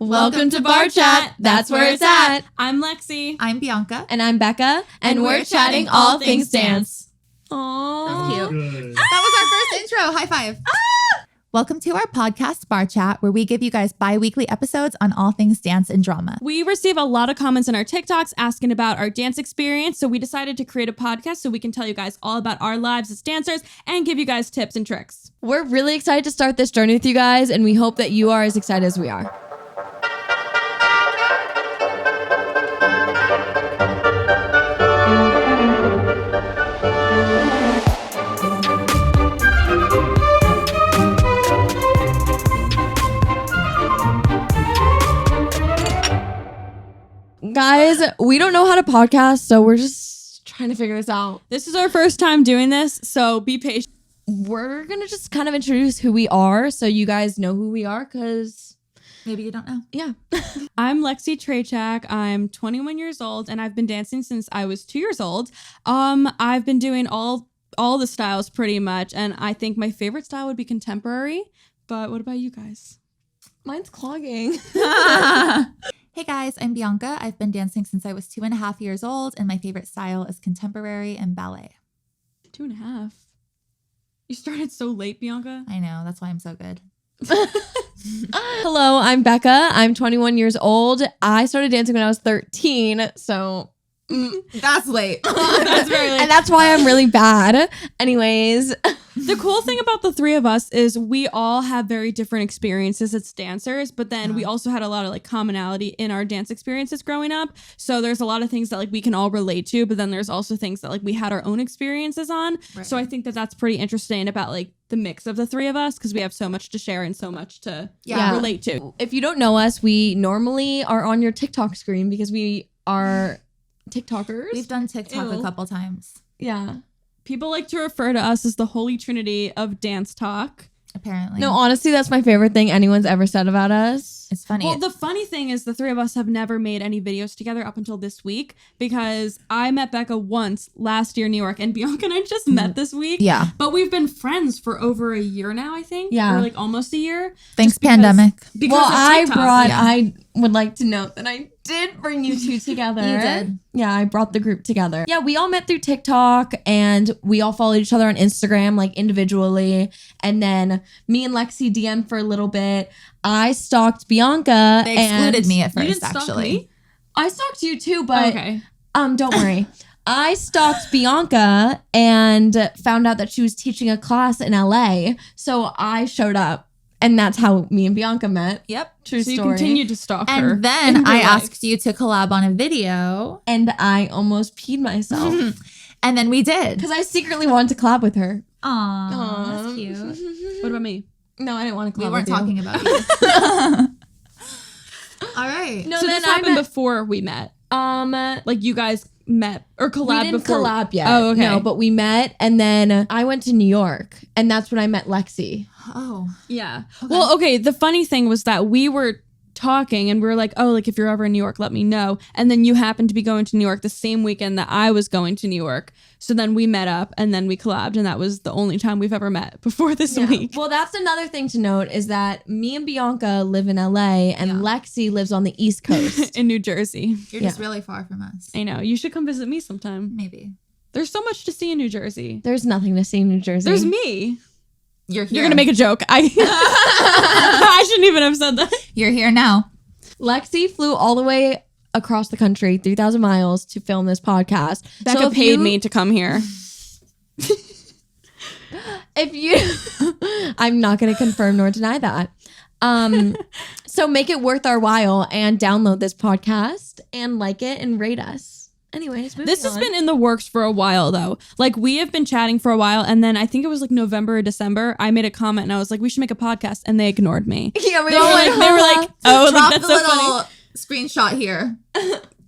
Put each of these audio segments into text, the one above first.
Welcome to Barre Chat. That's where it's at. I'm Lexi. I'm Bianca. And I'm Becca. And we're chatting all things dance. Aww. Aww. Cute. That was our first intro. High five. Welcome to our podcast, Barre Chat, where we give you guys bi-weekly episodes on all things dance and drama. We receive a lot of comments on our TikToks asking about our dance experience, so we decided to create a podcast so we can tell you guys all about our lives as dancers and give you guys tips and tricks. We're really excited to start this journey with you guys, and we hope that you are as excited as we are. Guys, we don't know how to podcast, so we're just trying to figure this out. This is our first time doing this, so be patient. We're going to just kind of introduce who we are so you guys know who we are, because maybe you don't know. Yeah. I'm Lexi Trachak. I'm 21 years old, and I've been dancing since I was 2 years old. I've been doing all the styles pretty much, and I think my favorite style would be contemporary. But what about you guys? Mine's clogging. Hey guys, I'm Bianca. I've been dancing since I was 2.5 years old, and my favorite style is contemporary and ballet. 2.5? You started so late, Bianca. I know, that's why I'm so good. Hello, I'm Becca. I'm 21 years old. I started dancing when I was 13, so That's late. That's very late. and that's why I'm really bad. Anyways, The cool thing about the three of us is we all have very different experiences as dancers, but then we also had a lot of commonality in our dance experiences growing up. So there's a lot of things that we can all relate to, but then there's also things that we had our own experiences on. Right. So I think that that's pretty interesting about the mix of the three of us, because we have so much to share and so much to relate to. if you don't know us, we normally are on your TikTok screen because we are TikTokers. We've done TikTok a couple times. Yeah. People like to refer to us as the holy trinity of dance talk. Apparently. No, honestly, that's my favorite thing anyone's ever said about us. It's funny. Well, the funny thing is the three of us have never made any videos together up until this week, because I met Becca once last year in New York, and Bianca and I just met this week. Yeah. But we've been friends for over a year now, I think. Yeah. Or almost a year. Thanks, pandemic. Because of TikTok. I would like to note that I did bring you two together. You did. Yeah, I brought the group together. Yeah, we all met through TikTok, and we all followed each other on Instagram, individually. And then me and Lexi DM'd for a little bit. I stalked Bianca. They excluded me at You first, didn't stalk actually. me? I stalked you too, but Okay. don't worry. I stalked Bianca and found out that she was teaching a class in LA. So I showed up, and that's how me and Bianca met. Yep. True So story. you continued to stalk her. And then in I real life. asked you to collab on a video, And I almost peed myself and then we did. because I secretly wanted to collab with her. Aww, that's cute. What about me? No, I didn't want to collab We weren't with talking you. about you. All right. No, So then this I happened met, before we met. we You guys met or collabed didn't before. collab yet. Oh, okay. No, but we met, and then I went to New York, and that's when I met Lexi. Oh. Yeah. Well, okay. The funny thing was that we were talking and we were if you're ever in New York, let me know. And then you happened to be going to New York the same weekend that I was going to New York. So then we met up and then we collabed, and that was the only time we've ever met before this week. Well, that's another thing to note is that me and Bianca live in LA, and Lexi lives on the East Coast. In New Jersey. You're just really far from us. I know. You should come visit me sometime. Maybe. There's so much to see in New Jersey. There's nothing to see in New Jersey. There's me. You're here. You're going to make a joke. I shouldn't even have said that. You're here now. Lexi flew all the way across the country, 3,000 miles, to film this podcast. Becca So if paid you- me to come here. If you, I'm not going to confirm nor deny that. So make it worth our while and download this podcast and like it and rate us. Anyways, This has been in the works for a while, though. We have been chatting for a while, and then I think it was November or December, I made a comment and I was like, we should make a podcast, and they ignored me. Yeah, They were like, oh, Drop that's the so funny. little screenshot here.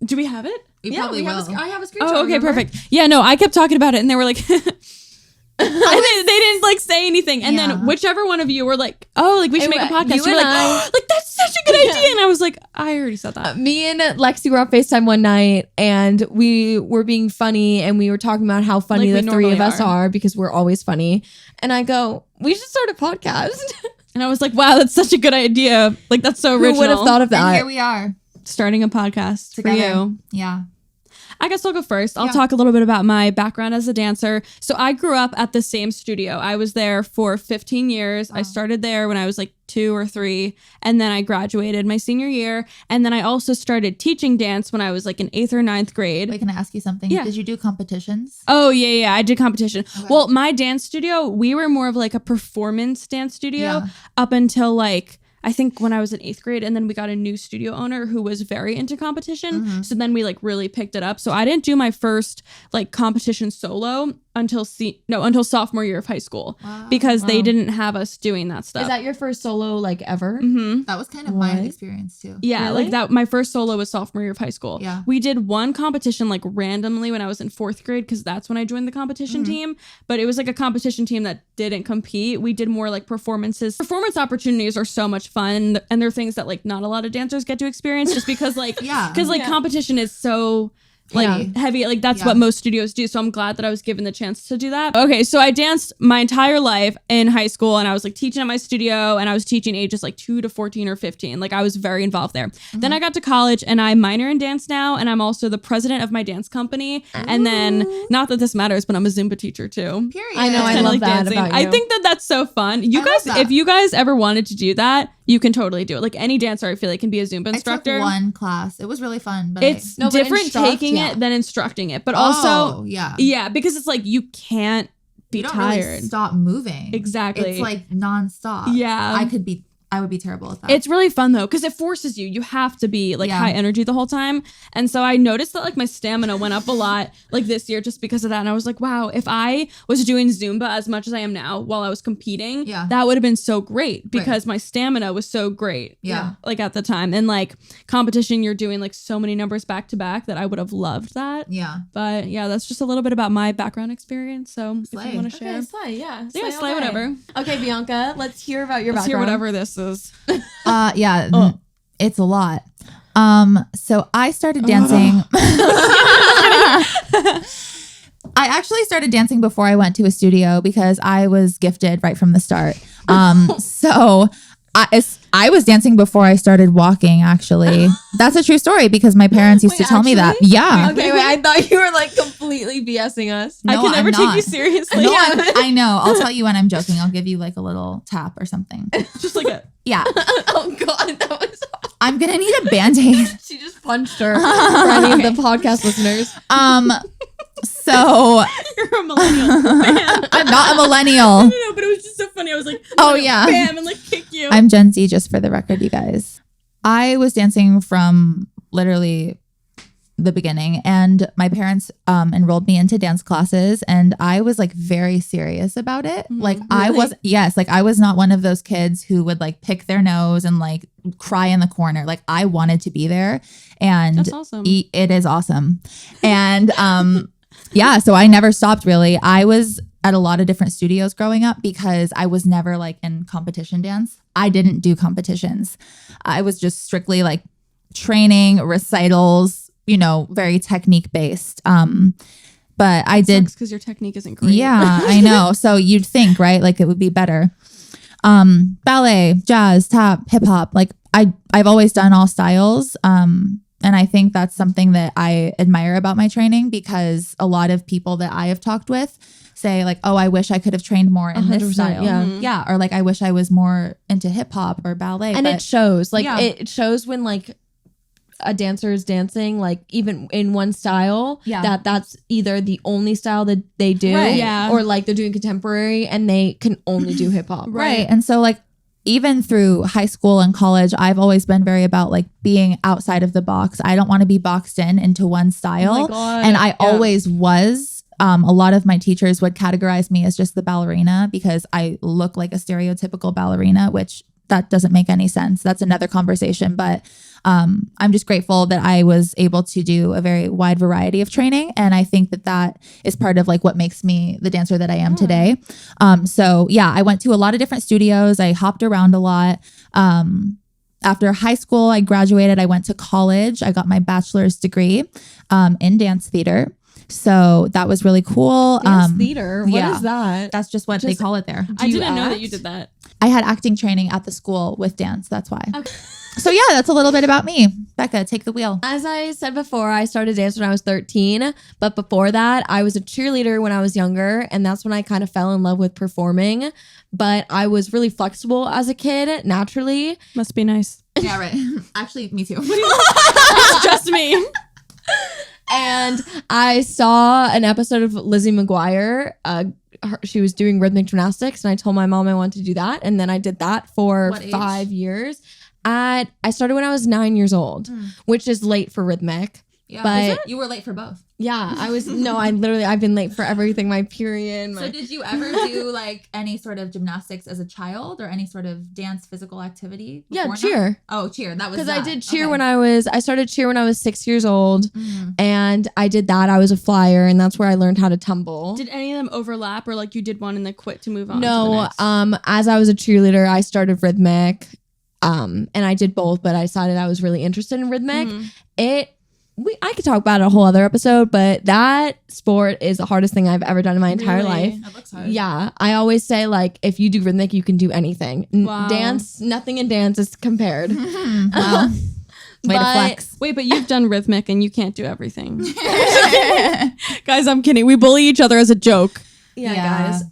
Do we have it? You probably will. I have a screenshot. Oh, okay, remember? perfect. Yeah, no, I kept talking about it, and they were like, and they didn't say anything. And then whichever one of you were like, oh, we should make a podcast. you You were and like, oh, that's such a good idea. And I was like, I already said that. Me and Lexi were on FaceTime one night, and we were being funny, and we were talking about how funny Like the we three of normally us are because we're always funny. And I go, we should start a podcast. And I was like, wow, that's such a good idea. Like, that's so original. Who would have thought of that? And here we are. Starting a podcast Together. for you. Yeah. I guess I'll go first. I'll talk a little bit about my background as a dancer. So I grew up at the same studio. I was there for 15 years. I started there when I was like 2 or 3. And then I graduated my senior year. And then I also started teaching dance when I was like in 8th or 9th grade. Wait, can I ask you something? Yeah. Did you do competitions? Oh, yeah. I did competition. Okay. Well, my dance studio, we were more of like a performance dance studio Yeah. up until like, I think when I was in 8th grade, and then we got a new studio owner who was very into competition. Mm-hmm. So then we like really picked it up. So I didn't do my first like competition solo until sophomore year of high school because they didn't have us doing that stuff. Is that your first solo like ever? Mm-hmm. That was kind of my experience too. Yeah, Really? like that. My first solo was sophomore year of high school. Yeah. We did one competition like randomly when I was in 4th grade because that's when I joined the competition team. But it was like a competition team that didn't compete. We did more like performances. Performance opportunities are so much fun, and they're things that like not a lot of dancers get to experience just because like competition is so like heavy. Like that's what most studios do. So I'm glad that I was given the chance to do that. Okay, so I danced my entire life in high school, and I was like teaching at my studio, and I was teaching ages like 2 to 14 or 15. Like I was very involved there. Then I got to college, and I minor in dance now, and I'm also the president of my dance company. And then, not that this matters, but I'm a Zumba teacher too. Period. I know, I Kinda love that about you. I think that that's so fun. You I guys, love that. if you guys ever wanted to do that, you can totally do it. Like any dancer, I feel like can be a Zumba instructor. I took one class. It was really fun, but It's No, but different instruct, taking yeah. it than instructing it. But also, yeah, yeah, because it's like you can't be you don't tired. really stop moving. Exactly. It's like nonstop. Yeah. I would be terrible at that. It's really fun though, because it forces you. You have to be like high energy the whole time. And so I noticed that like my stamina went up a lot like this year just because of that. And I was like, wow, if I was doing Zumba as much as I am now while I was competing, that would have been so great because my stamina was so great. Yeah. Like at the time. And like competition, you're doing like so many numbers back to back that I would have loved that. Yeah. But yeah, that's just a little bit about my background experience. So if Slay. you want to share. Okay, slay, yeah. Yeah, all slay day. whatever. Okay, Bianca, let's hear about your Let's hear background. whatever this is. It's a lot. So I started dancing. I actually started dancing before I went to a studio because I was gifted right from the start. So I was dancing before I started walking, actually. That's a true story because my parents used to tell me that. Yeah. Okay, wait, I thought you were like completely BSing us. I No, can never I'm take you not. seriously. No, I know. I'll tell you when I'm joking. I'll give you like a little tap or something. Just like a Yeah. Oh God, that was. I'm going to need a Band-Aid. She just punched her for any of the podcast listeners. So you're a millennial. Bam. I'm not a millennial. No, but it was just so funny. I was like, Oh, yeah. bam, and like kick you. I'm Gen Z, just for the record, you guys. I was dancing from literally the beginning, and my parents enrolled me into dance classes, and I was like very serious about it. Like I was not one of those kids who would like pick their nose and like cry in the corner. Like I wanted to be there, and That's awesome. it is awesome. And yeah, so I never stopped really. I was at a lot of different studios growing up because I was never like in competition dance. I didn't do competitions. I was just strictly like training, recitals, very technique based. But I did. Because your technique isn't great. Yeah, I know. So you'd think, right? Like it would be better. Ballet, jazz, tap, hip hop. Like I've always done all styles. And I think that's something that I admire about my training because a lot of people that I have talked with say like, oh, I wish I could have trained more in this 100%, style. yeah. Yeah. Or like, I wish I was more into hip hop or ballet. And it shows. Like Yeah. it shows when like a dancer is dancing, like even in one style, that's either the only style that they do, Right. Yeah. or like they're doing contemporary and they can only do hip hop. Right. And so like, even through high school and college, I've always been very about like being outside of the box. I don't want to be boxed into one style. Oh my God. And I always was. A lot of my teachers would categorize me as just the ballerina because I look like a stereotypical ballerina, which that doesn't make any sense. That's another conversation. But I'm just grateful that I was able to do a very wide variety of training. And I think that that is part of like what makes me the dancer that I am today. So yeah, I went to a lot of different studios. I hopped around a lot. After high school, I graduated. I went to college. I got my bachelor's degree in dance theater. So that was really cool. Dance theater. What yeah. is that? That's just what they call it there. I you didn't know that act? you did that. I had acting training at the school with dance. That's why. Okay. So yeah, that's a little bit about me. Becca, take the wheel. As I said before, I started dance when I was 13. But before that, I was a cheerleader when I was younger. And that's when I kind of fell in love with performing. But I was really flexible as a kid, naturally. Must be nice. Yeah, right. Actually, me too. It's just me. And I saw an episode of Lizzie McGuire. She was doing rhythmic gymnastics, and I told my mom I wanted to do that. And then I did that for What age? 5 years. I started when I was 9 years old, which is late for rhythmic. Yeah, But you were late for both. yeah, I've been late for everything. My period. So did you ever do like any sort of gymnastics as a child or any sort of dance physical activity? Yeah, before cheer. now? Oh, cheer. That was Because I that. did cheer Okay. when I started cheer when I was 6 years old, Mhm. and I did that. I was a flyer, and that's where I learned how to tumble. Did any of them overlap, or like you did one and then quit to move on? to the No, next? as I was a cheerleader, I started rhythmic, and I did both, but I decided I was really interested in rhythmic. Mhm. I could talk about it a whole other episode, but that sport is the hardest thing I've ever done in my entire Really? life. That looks hard. Yeah, I always say like if you do rhythmic, you can do anything. Wow. Dance, nothing in dance is compared. Wow. Way to But- flex. Wait, but you've done rhythmic and you can't do everything. Guys, I'm kidding. We bully each other as a joke. Yeah, Yeah. guys.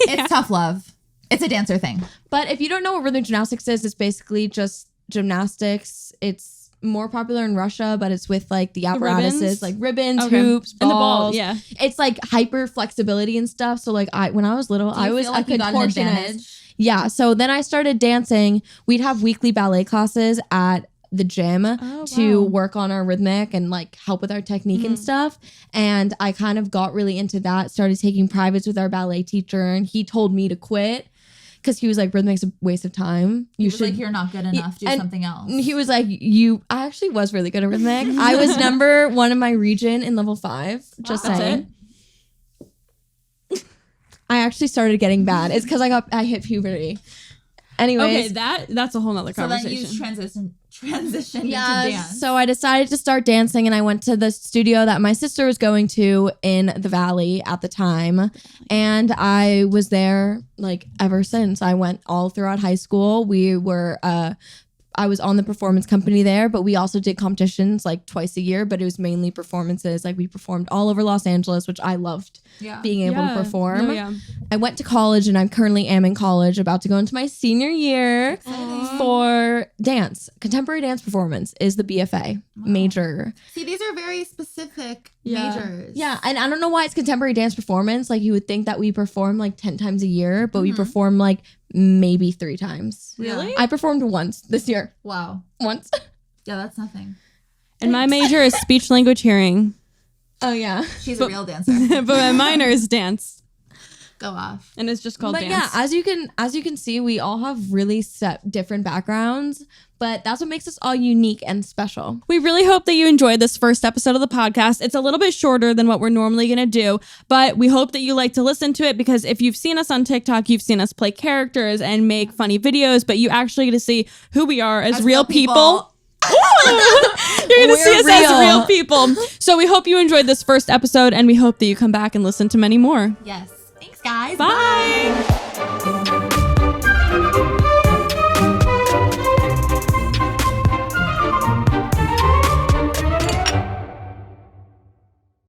It's tough love. It's a dancer thing. But if you don't know what rhythmic gymnastics is, it's basically just gymnastics. It's more popular in Russia, but it's with like the apparatuses, ribbons? like ribbons, Okay. hoops, balls. And the ball, yeah. It's like hyper flexibility and stuff. So like when I was little, I was a you got an contortionist. advantage? Yeah. So then I started dancing. We'd have weekly ballet classes at the gym to wow. work on our rhythmic and like help with our technique and stuff. And I kind of got really into that, started taking privates with our ballet teacher, and he told me to quit because he was like, rhythmic's a waste of time. You should. Like you're not good enough. Do and something else. He was like, I actually was really good at rhythmic. I was number 1 in my region in level 5. Just That's saying. I actually started getting bad. It's because I hit puberty. Anyways. Okay, that's a whole nother So then conversation. you transition into Yeah, dance. so I decided to start dancing, and I went to the studio that my sister was going to in the Valley at the time, and I was there like ever since. I went all throughout high school. I was on the performance company there, but we also did competitions like twice a year, but it was mainly performances. Like we performed all over Los Angeles, which I loved being able to perform. No, yeah. I went to college, and I currently am in college, about to go into my senior year for dance. Contemporary dance performance is the BFA major. See, these are very specific Yeah. majors. Yeah, and I don't know why it's contemporary dance performance. Like you would think that we perform like 10 times a year, but we perform like maybe 3 times. Really? I performed once this year. Wow. Once. Yeah, that's nothing. And my major is speech language hearing, Oh yeah. She's a real dancer. but my minor is dance, Go off. and it's just called But dance. yeah, as you can see, we all have really different backgrounds, but that's what makes us all unique and special. We really hope that you enjoyed this first episode of the podcast. It's a little bit shorter than what we're normally going to do, but we hope that you like to listen to it, because if you've seen us on TikTok, you've seen us play characters and make funny videos, but you actually get to see who we are as real people. You're going to see us as real people. So we hope you enjoyed this first episode, and we hope that you come back and listen to many more. Yes. Thanks, guys. Bye.